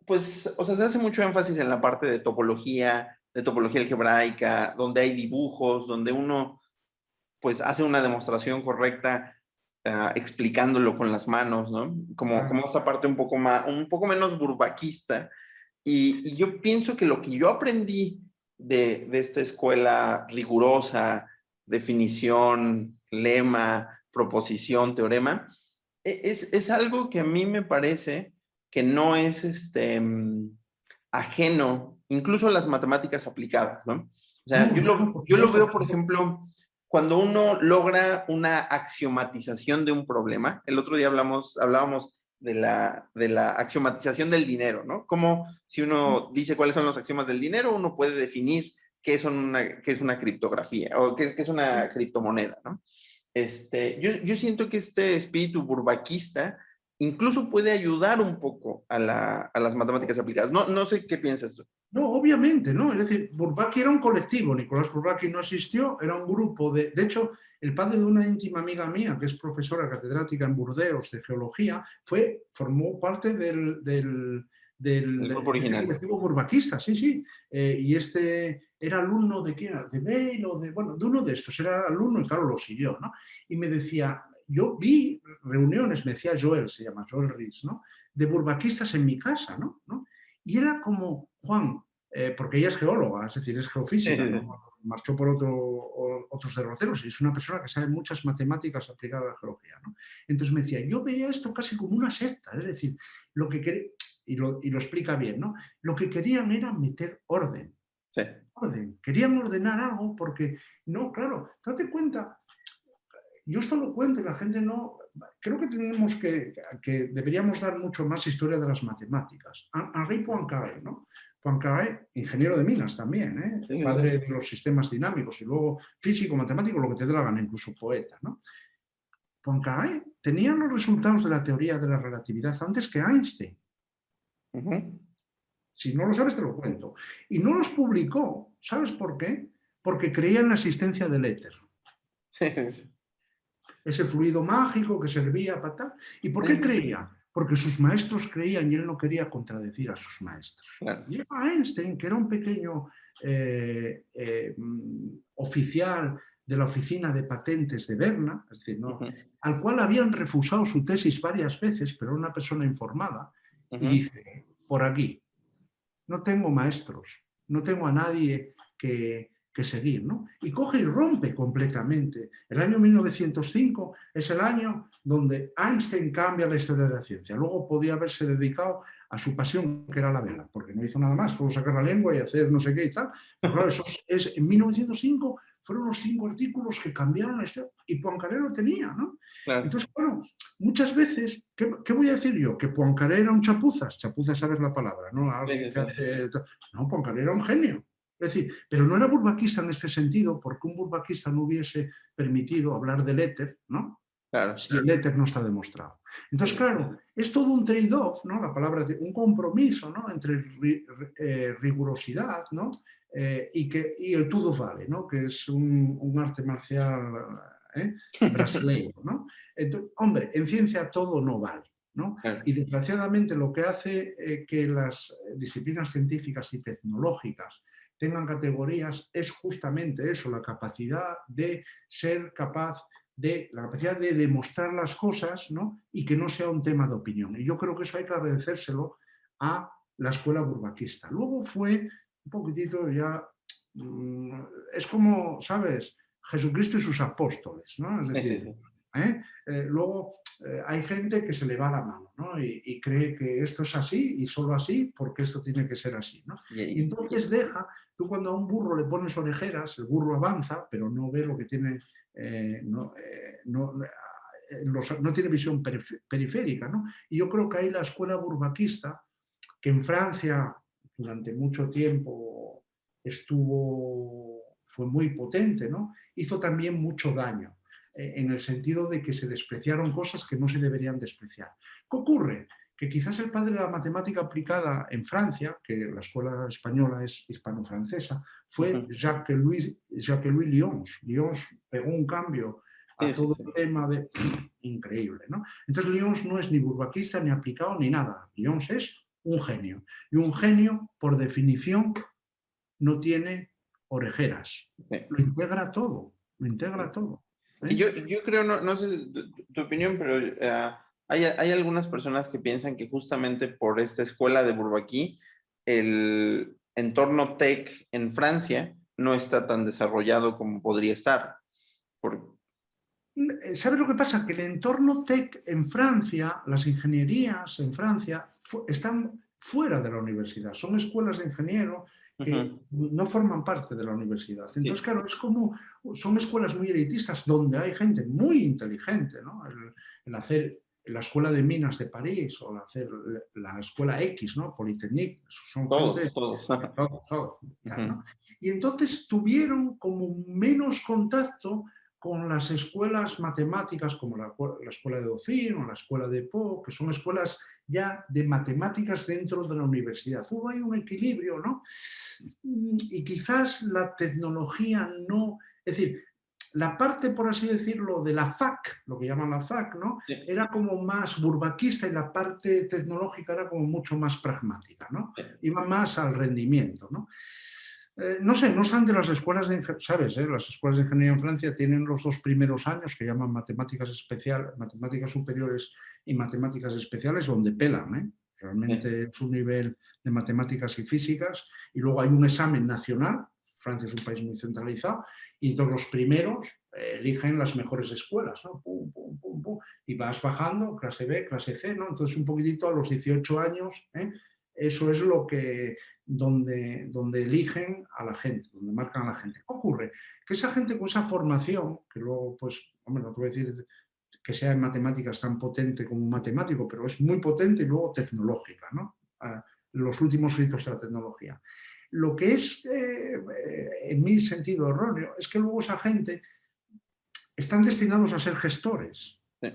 Speaker 1: pues, o sea, se hace mucho énfasis en la parte de topología algebraica, donde hay dibujos, donde uno, pues, hace una demostración correcta, explicándolo con las manos, ¿no? Como esta parte un poco menos burbaquista. Y yo pienso que lo que yo aprendí de esta escuela rigurosa, definición, lema, proposición, teorema, es algo que a mí me parece que no es ajeno, incluso a las matemáticas aplicadas, ¿no? O sea,
Speaker 2: No, no, no, por
Speaker 1: yo lo
Speaker 2: supuesto.
Speaker 1: veo, por ejemplo, cuando uno logra una axiomatización de un problema. El otro día hablábamos de la axiomatización del dinero, ¿no? Como si uno dice cuáles son los axiomas del dinero, uno puede definir qué es una criptografía o qué es una criptomoneda, ¿no? Yo siento que este espíritu burbaquista incluso puede ayudar un poco a las matemáticas aplicadas. No sé qué piensas tú.
Speaker 2: No, obviamente, ¿no? Es decir, Bourbaki era un colectivo, Nicolás Bourbaki no existió, era un grupo de hecho, el padre de una íntima amiga mía, que es profesora catedrática en Burdeos de geología, formó parte
Speaker 1: El grupo
Speaker 2: de este
Speaker 1: original.
Speaker 2: colectivo burbaquista, sí, sí. Y este era alumno de quién era, de Bale o bueno, de uno de estos, era alumno y claro, lo siguió, ¿no? Y me decía, yo vi reuniones, me decía Joel, se llama Joel Ries, ¿no? De burbaquistas en mi casa, ¿no? Y era como, Juan, porque ella es geóloga, es decir, es geofísica, ¿no? Marchó por otros derroteros y es una persona que sabe muchas matemáticas aplicadas a la geología, ¿no? Entonces me decía, yo veía esto casi como una secta, es decir, lo que quería, y lo explica bien, ¿no? Lo que querían era meter orden,
Speaker 1: Sí.
Speaker 2: querían ordenar algo porque, no, claro, date cuenta, yo esto lo cuento y la gente no. Creo que tenemos que deberíamos dar mucho más historia de las matemáticas. Henri Poincaré, ¿no? Poincaré, ingeniero de minas también,
Speaker 1: Sí, sí,
Speaker 2: padre
Speaker 1: sí.
Speaker 2: de los sistemas dinámicos y luego físico, matemático, lo que te dé la gana, incluso poeta, ¿no? Poincaré tenía los resultados de la teoría de la relatividad antes que Einstein.
Speaker 1: Ujú.
Speaker 2: Si no lo sabes, te lo cuento. Y no los publicó. ¿Sabes por qué? Porque creía en la existencia del éter,
Speaker 1: Sí, sí, sí.
Speaker 2: ese fluido mágico que servía para tal. ¿Y por
Speaker 1: Sí,
Speaker 2: qué
Speaker 1: sí,
Speaker 2: creía? Porque sus maestros creían y él no quería contradecir a sus maestros.
Speaker 1: claro.
Speaker 2: Llega Einstein, que era un pequeño oficial de la oficina de patentes de Berna, es decir, no,
Speaker 1: Ujú,
Speaker 2: al cual habían refusado su tesis varias veces, pero era una persona informada, y
Speaker 1: ujú.
Speaker 2: dice, por aquí, no tengo maestros, no tengo a nadie que seguir, ¿no? Y coge y rompe completamente. El año 1905 es el año donde Einstein cambia la historia de la ciencia. Luego podía haberse dedicado a su pasión, que era la vela, porque no hizo nada más, solo sacar la lengua y hacer no sé qué y tal. Pero claro, en 1905 fueron los 5 artículos que cambiaron la historia y Poincaré lo tenía, ¿no?
Speaker 1: Claro.
Speaker 2: Entonces, bueno, muchas veces, ¿qué voy a decir yo? ¿Que Poincaré era un chapuzas? Chapuzas, sabes la palabra, ¿no?
Speaker 1: Sí,
Speaker 2: Alguien
Speaker 1: sí,
Speaker 2: que
Speaker 1: sí.
Speaker 2: hace... No, Poincaré era un genio. Es decir, pero no era burbaquista en este sentido, porque un burbaquista no hubiese permitido hablar del éter, ¿no?
Speaker 1: Claro.
Speaker 2: Si el éter no está demostrado.
Speaker 1: Sí,
Speaker 2: Entonces,
Speaker 1: sí, sí.
Speaker 2: claro, es todo un trade-off, ¿no? La palabra, un compromiso, ¿no? Entre rigurosidad, ¿no? Y el todo vale, ¿no? Que es un arte marcial brasileño, ¿no? Entonces, hombre, en ciencia todo no vale, ¿no?
Speaker 1: Claro.
Speaker 2: Y desgraciadamente lo que hace que las disciplinas científicas y tecnológicas tengan categorías es justamente eso, la capacidad de ser capaz de la capacidad de demostrar las cosas, ¿no? Y que no sea un tema de opinión. Y yo creo que eso hay que agradecérselo a la escuela burbaquista. Luego fue un poquitito ya, es como, ¿sabes? Jesucristo y sus apóstoles, ¿no? Es
Speaker 1: Sí, sí,
Speaker 2: decir,
Speaker 1: sí.
Speaker 2: luego hay gente que se le va la mano, ¿no? Y cree que esto es así y solo así porque esto tiene que ser así, ¿no? Y entonces tú cuando a un burro le pones orejeras, el burro avanza, pero no ve lo que tiene no tiene visión periférica, ¿no? Y yo creo que ahí la escuela burbaquista, que en Francia durante mucho tiempo fue muy potente, ¿no? Hizo también mucho daño, en el sentido de que se despreciaron cosas que no se deberían despreciar. ¿Qué ocurre? Que quizás el padre de la matemática aplicada en Francia, que la escuela española es hispano-francesa, fue
Speaker 1: Ujú.
Speaker 2: Jacques-Louis Lyons. Lyons pegó un cambio
Speaker 1: Sí,
Speaker 2: a
Speaker 1: sí,
Speaker 2: todo
Speaker 1: sí.
Speaker 2: el tema de increíble, ¿no? Entonces Lyons no es ni burbaquista, ni aplicado, ni nada. Lyons es un genio. Y un genio, por definición, no tiene orejeras.
Speaker 1: Sí.
Speaker 2: Lo integra todo, lo integra
Speaker 1: Sí.
Speaker 2: todo.
Speaker 1: Y
Speaker 2: ¿Eh?
Speaker 1: yo creo, no sé tu opinión, pero hay algunas personas que piensan que justamente por esta escuela de Bourbaki, el entorno tech en Francia no está tan desarrollado como podría estar. Por...
Speaker 2: ¿Sabes lo que pasa? Que el entorno tech en Francia, las ingenierías en Francia, están fuera de la universidad. Son escuelas de ingeniero que
Speaker 1: Ujú.
Speaker 2: no forman parte de la universidad. Entonces,
Speaker 1: Sí,
Speaker 2: claro, son escuelas muy elitistas donde hay gente muy inteligente, ¿no? El hacer la escuela de minas de París o el hacer la escuela X, ¿no? Politécnique, son gente,
Speaker 1: todos, todos.
Speaker 2: todo, tal,
Speaker 1: Ujú.
Speaker 2: ¿no? Y entonces tuvieron como menos contacto con las escuelas matemáticas como la escuela de Dauphine o la escuela de Po, que son escuelas ya de matemáticas dentro de la universidad. Hubo ahí un equilibrio, ¿no? Y quizás la tecnología no, es decir, la parte, por así decirlo, de la FAC, lo que llaman la FAC, ¿no?
Speaker 1: Sí,
Speaker 2: Era como más burbaquista y la parte tecnológica era como mucho más pragmática, ¿no?
Speaker 1: sí.
Speaker 2: Iba más al rendimiento, ¿no? No sé, no obstante, las escuelas de, ¿sabes? Las escuelas de ingeniería en Francia tienen los 2 primeros años que llaman matemáticas especiales, matemáticas superiores y matemáticas especiales, donde pelan, ¿eh?
Speaker 1: Sí.
Speaker 2: Realmente es un nivel de matemáticas y físicas, y luego hay un examen nacional. Francia es un país muy centralizado, y entonces los primeros eligen las mejores escuelas, ¿no? Pum, pum, pum, pum, y vas bajando, clase B, clase C, ¿no? Entonces un poquitito a los 18 años, eso es lo que, donde eligen a la gente, donde marcan a la gente. ¿Qué ocurre? Que esa gente con esa formación, que luego, pues, hombre, no te voy a decir que sea en matemáticas tan potente como un matemático, pero es muy potente y luego tecnológica, ¿no? los últimos gritos de la tecnología. Lo que es, en mi sentido, erróneo, es que luego esa gente están destinados a ser gestores.
Speaker 1: Sí.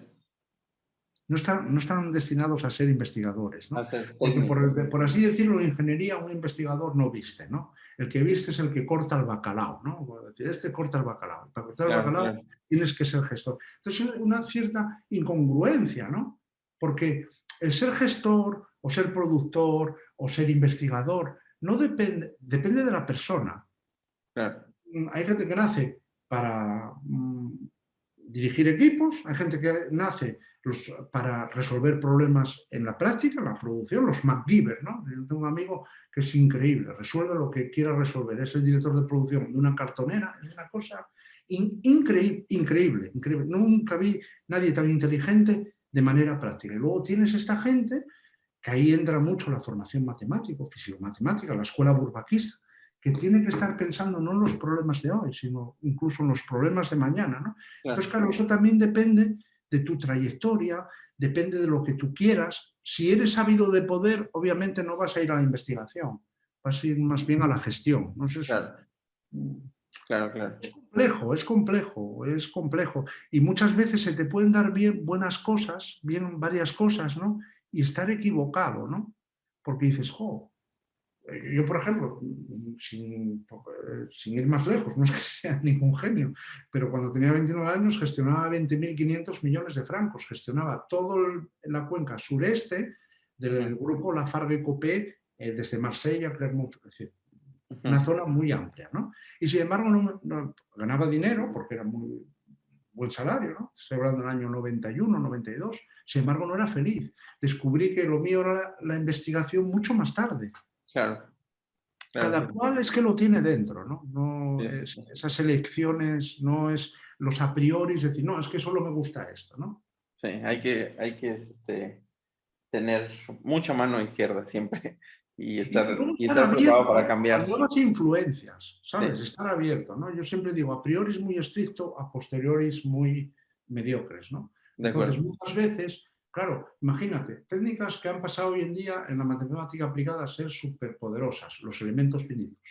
Speaker 2: No están destinados a ser investigadores, ¿no?
Speaker 1: A ser
Speaker 2: Porque
Speaker 1: técnico.
Speaker 2: por así decirlo, en ingeniería un investigador no viste, ¿no? El que viste es el que corta el bacalao, ¿no? Es decir, este corta el bacalao. Para cortar el
Speaker 1: Claro,
Speaker 2: bacalao
Speaker 1: claro.
Speaker 2: tienes que ser gestor. Entonces, una cierta incongruencia, ¿no? Porque el ser gestor o ser productor o ser investigador no depende de la persona.
Speaker 1: Claro.
Speaker 2: Hay gente que nace para dirigir equipos, hay gente que nace para resolver problemas en la práctica, en la producción, los MacGyver, ¿no? Yo tengo un amigo que es increíble, resuelve lo que quiera resolver, es el director de producción de una cartonera, es una cosa increíble. Nunca vi nadie tan inteligente de manera práctica. Y luego tienes esta gente que ahí entra mucho la formación matemática, físico-matemática, la escuela burbaquista, que tiene que estar pensando no en los problemas de hoy, sino incluso en los problemas de mañana, ¿no? Entonces, claro, eso también depende de tu trayectoria, depende de lo que tú quieras. Si eres sabido de poder, obviamente no vas a ir a la investigación, vas a ir más bien a la gestión. No sé,
Speaker 1: Claro, claro, claro.
Speaker 2: es complejo. Y muchas veces se te pueden dar bien buenas cosas, bien varias cosas, ¿no? Y estar equivocado, ¿no? Porque dices, jo, yo, por ejemplo, sin ir más lejos, no es que sea ningún genio, pero cuando tenía 29 años gestionaba 20.500 millones de francos, gestionaba toda la cuenca sureste del grupo Lafargue-Copé, desde Marsella a Clermont, es decir, una zona muy amplia, ¿no? Y sin embargo no ganaba dinero porque era muy buen salario, ¿no? Estoy hablando del año 91, 92, sin embargo no era feliz. Descubrí que lo mío era la investigación mucho más tarde.
Speaker 1: Claro, claro,
Speaker 2: Cada
Speaker 1: claro.
Speaker 2: cual es que lo tiene dentro, ¿no?
Speaker 1: Sí, sí, sí.
Speaker 2: Esas elecciones, no es los a priori, es decir, no, es que solo me gusta esto, ¿no?
Speaker 1: Sí, hay que tener mucha mano izquierda siempre
Speaker 2: Y luego
Speaker 1: y
Speaker 2: estar
Speaker 1: estar preparado para
Speaker 2: abierto a
Speaker 1: cambiarse.
Speaker 2: nuevas influencias, ¿sabes?
Speaker 1: Sí.
Speaker 2: Estar abierto, ¿no? Yo siempre digo, a priori es muy estricto, a posteriori es muy mediocres, ¿no?
Speaker 1: De
Speaker 2: Entonces,
Speaker 1: acuerdo.
Speaker 2: muchas veces, claro, imagínate, técnicas que han pasado hoy en día en la matemática aplicada a ser superpoderosas, los elementos finitos.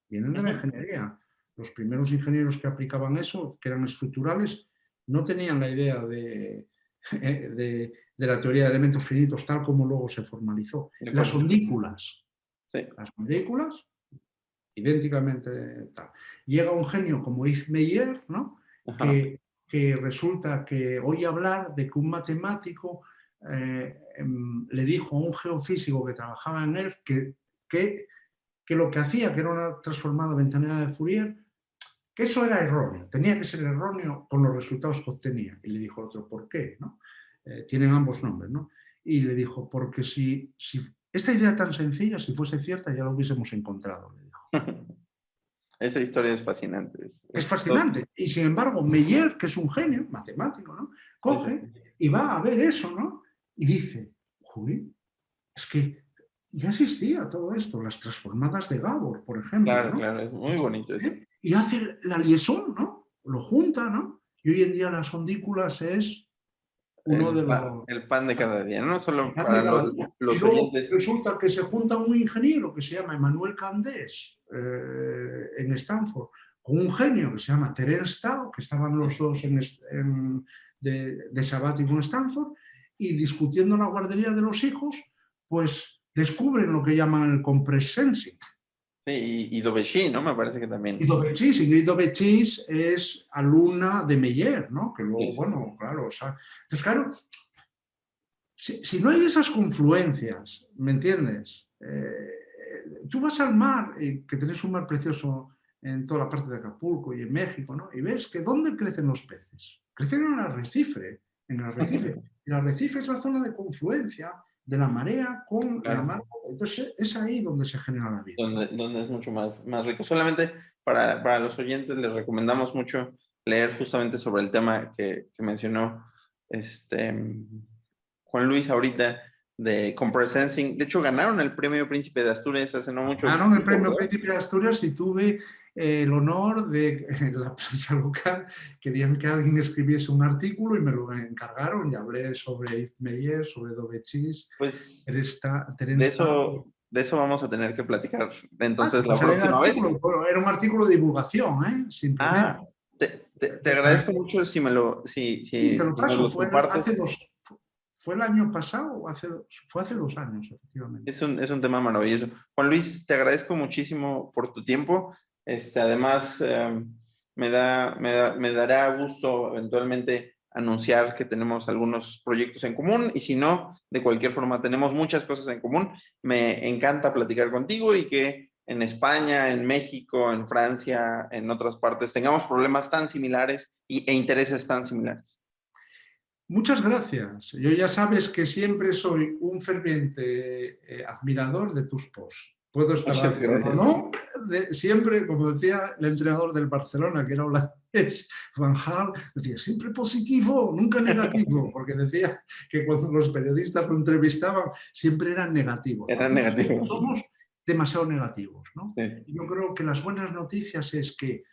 Speaker 2: Vienen de la
Speaker 1: Ujú.
Speaker 2: ingeniería. Los primeros ingenieros que aplicaban eso, que eran estructurales, no tenían la idea de la teoría de elementos finitos tal como luego se formalizó.
Speaker 1: De
Speaker 2: Las
Speaker 1: acuerdo.
Speaker 2: ondículas,
Speaker 1: Sí.
Speaker 2: idénticamente tal. Llega un genio como Yves Meyer, ¿no?
Speaker 1: Ajá.
Speaker 2: que resulta que oye hablar de que un matemático le dijo a un geofísico que trabajaba en él que lo que hacía, que era una transformada ventanera de Fourier, que eso era erróneo, tenía que ser erróneo con los resultados que obtenía. Y le dijo el otro, ¿por qué? ¿No? Tienen ambos nombres, ¿no? Y le dijo, porque si esta idea tan sencilla, si fuese cierta, ya lo hubiésemos encontrado, le dijo.
Speaker 1: Esa historia es fascinante.
Speaker 2: Es fascinante. Y sin embargo, Meyer, que es un genio matemático, ¿no?
Speaker 1: Sí, sí,
Speaker 2: Coge
Speaker 1: sí.
Speaker 2: y va a ver eso, ¿no? Y dice, uy, es que ya existía todo esto, las transformadas de Gabor, por ejemplo,
Speaker 1: Claro,
Speaker 2: ¿no?
Speaker 1: claro, es muy bonito eso.
Speaker 2: Y hace la liaison, ¿no? Lo junta, ¿no? Y hoy en día las ondículas es uno de los
Speaker 1: El pan de cada día, no solo
Speaker 2: de
Speaker 1: para
Speaker 2: cada día. Y
Speaker 1: los
Speaker 2: luego
Speaker 1: oyentes.
Speaker 2: resulta que se junta un ingeniero que se llama Emmanuel Candés en Stanford con un genio que se llama Terence Tao, que estaban los dos de sabático en Stanford, y discutiendo la guardería de los hijos, pues descubren lo que llaman el compress sensing.
Speaker 1: Sí, y Dobeshi, ¿no? Me parece que
Speaker 2: Y
Speaker 1: también.
Speaker 2: Dovechis, Ingrid Dovechis es alumna de Meyer, ¿no? Que
Speaker 1: Sí,
Speaker 2: luego,
Speaker 1: sí, sí.
Speaker 2: bueno, claro, o sea, entonces, claro, si no hay esas confluencias, ¿me entiendes? Tú vas al mar, que tenés un mar precioso en toda la parte de Acapulco y en México, ¿no? Y ves que ¿dónde crecen los peces? Crecen en el arrecife, en el arrecife. El arrecife es la zona de confluencia de la marea con la
Speaker 1: Claro.
Speaker 2: mar. Entonces es ahí donde se genera la vida, ¿no?
Speaker 1: Donde es mucho más rico. Solamente para los oyentes les recomendamos mucho leer justamente sobre el tema que mencionó este, Juan Luis ahorita de Compress Sensing. De hecho, ganaron el premio Príncipe de Asturias hace no mucho
Speaker 2: Ganaron el
Speaker 1: tiempo,
Speaker 2: premio
Speaker 1: ¿verdad?
Speaker 2: Príncipe de Asturias y tuve el honor de, en la prensa local, querían que alguien escribiese un artículo y me lo encargaron y hablé sobre Yves Meyer, sobre Dovechis,
Speaker 1: Pues de
Speaker 2: Terence
Speaker 1: eso,
Speaker 2: Tao.
Speaker 1: de eso vamos a tener que platicar
Speaker 2: Ah,
Speaker 1: entonces la
Speaker 2: pues era el
Speaker 1: próxima vez.
Speaker 2: artículo, bueno, era un artículo de divulgación, simplemente.
Speaker 1: Ah, te agradezco mucho si
Speaker 2: Sí, te lo
Speaker 1: si nos
Speaker 2: paso,
Speaker 1: los compartes.
Speaker 2: fue el año pasado, fue hace 2 años, efectivamente.
Speaker 1: Es un tema maravilloso. Juan Luis, te agradezco muchísimo por tu tiempo. Además, me dará gusto eventualmente anunciar que tenemos algunos proyectos en común y si no, de cualquier forma, tenemos muchas cosas en común. Me encanta platicar contigo y que en España, en México, en Francia, en otras partes, tengamos problemas tan similares e intereses tan similares.
Speaker 2: Muchas gracias. Yo ya sabes que siempre soy un ferviente admirador de tus posts. Puedo estar de
Speaker 1: Muchas
Speaker 2: acuerdo,
Speaker 1: gracias.
Speaker 2: ¿no? Siempre, como decía el entrenador del Barcelona, que era holandés, Van Gaal, decía, siempre positivo, nunca negativo, porque decía que cuando los periodistas lo entrevistaban, siempre eran negativos.
Speaker 1: Eran
Speaker 2: Nosotros
Speaker 1: negativos.
Speaker 2: somos demasiado negativos, ¿no?
Speaker 1: Sí.
Speaker 2: Yo creo que las buenas noticias es que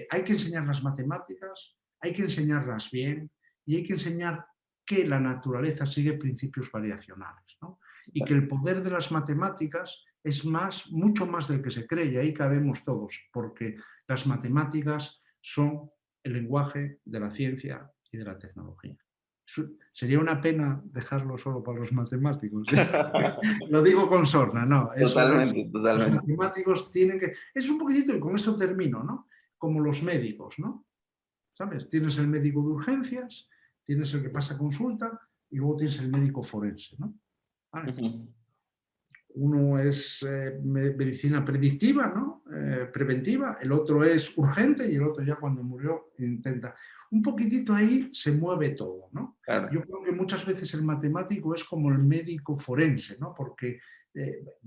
Speaker 2: hay que enseñar las matemáticas, hay que enseñarlas bien, y hay que enseñar que la naturaleza sigue principios variacionales, ¿no? Y que el poder de las matemáticas es mucho más del que se cree, y ahí cabemos todos, porque las matemáticas son el lenguaje de la ciencia y de la tecnología. Sería una pena dejarlo solo para los matemáticos. Lo digo con sorna, no.
Speaker 1: Totalmente,
Speaker 2: Los
Speaker 1: totalmente.
Speaker 2: matemáticos tienen que... Es un poquitito, y con esto termino, ¿no? Como los médicos, ¿no? ¿Sabes? Tienes el médico de urgencias, tienes el que pasa consulta y luego tienes el médico forense, ¿no? ¿Vale? Uno es medicina predictiva, ¿no? Preventiva, el otro es urgente y el otro ya cuando murió intenta. Un poquitito ahí se mueve todo, ¿no?
Speaker 1: Claro.
Speaker 2: Yo creo que muchas veces el matemático es como el médico forense, ¿no? Porque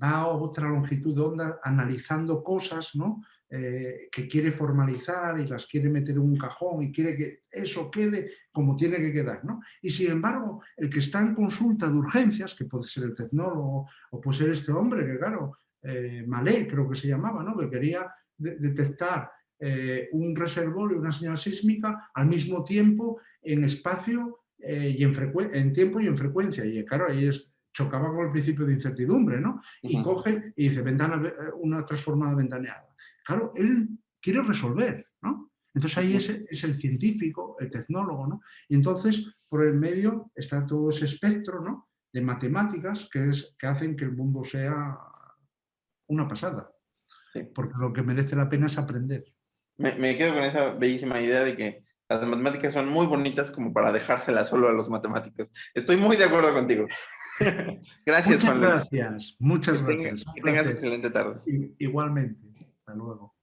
Speaker 2: va a otra longitud de onda analizando cosas, ¿no? Que quiere formalizar y las quiere meter en un cajón y quiere que eso quede como tiene que quedar, ¿no? Y sin embargo, el que está en consulta de urgencias, que puede ser el tecnólogo o puede ser este hombre, que claro, Malé creo que se llamaba, ¿no? Que quería detectar un reservorio, una señal sísmica al mismo tiempo en espacio y en tiempo y en frecuencia. Y claro, ahí chocaba con el principio de incertidumbre, ¿no? Y coge y dice, una transformada ventaneada. Claro, él quiere resolver, ¿no? Entonces ahí es el científico, el tecnólogo, ¿no? Y entonces por el medio está todo ese espectro, ¿no? De matemáticas que hacen que el mundo sea una pasada.
Speaker 1: Sí.
Speaker 2: Porque lo que merece la pena es aprender.
Speaker 1: Me quedo con esa bellísima idea de que las matemáticas son muy bonitas como para dejárselas solo a los matemáticos. Estoy muy de acuerdo contigo. Gracias, Juan Luis.
Speaker 2: Muchas gracias.
Speaker 1: Que tengas excelente tarde.
Speaker 2: Igualmente. Hasta luego.